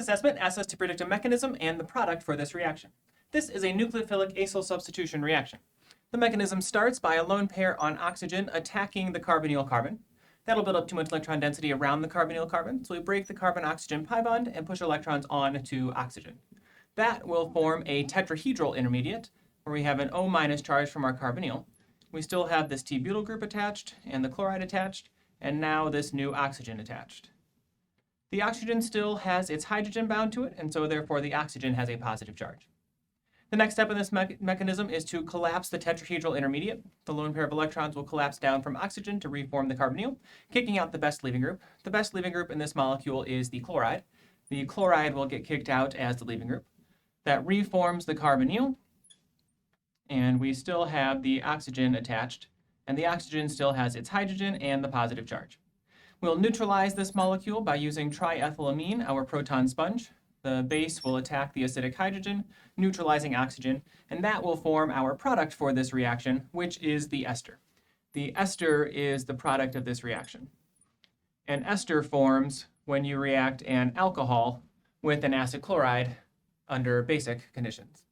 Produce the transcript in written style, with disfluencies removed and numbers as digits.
assessment asks us to predict a mechanism and the product for this reaction. This is a nucleophilic acyl substitution reaction. The mechanism starts by a lone pair on oxygen attacking the carbonyl carbon. That'll build up too much electron density around the carbonyl carbon, so we break the carbon-oxygen pi bond and push electrons on to oxygen. That will form a tetrahedral intermediate, where we have an O- charge from our carbonyl. We still have this T-butyl group attached and the chloride attached, and now this new oxygen attached. The oxygen still has its hydrogen bound to it, and so therefore the oxygen has a positive charge. The next step in this mechanism is to collapse the tetrahedral intermediate. The lone pair of electrons will collapse down from oxygen to reform the carbonyl, kicking out the best leaving group. The best leaving group in this molecule is the chloride. The chloride will get kicked out as the leaving group. That reforms the carbonyl, and we still have the oxygen attached, and the oxygen still has its hydrogen and the positive charge. We'll neutralize this molecule by using triethylamine, our proton sponge. The base will attack the acidic hydrogen, neutralizing oxygen, and that will form our product for this reaction, which is the ester. The ester is the product of this reaction. An ester forms when you react an alcohol with an acid chloride under basic conditions.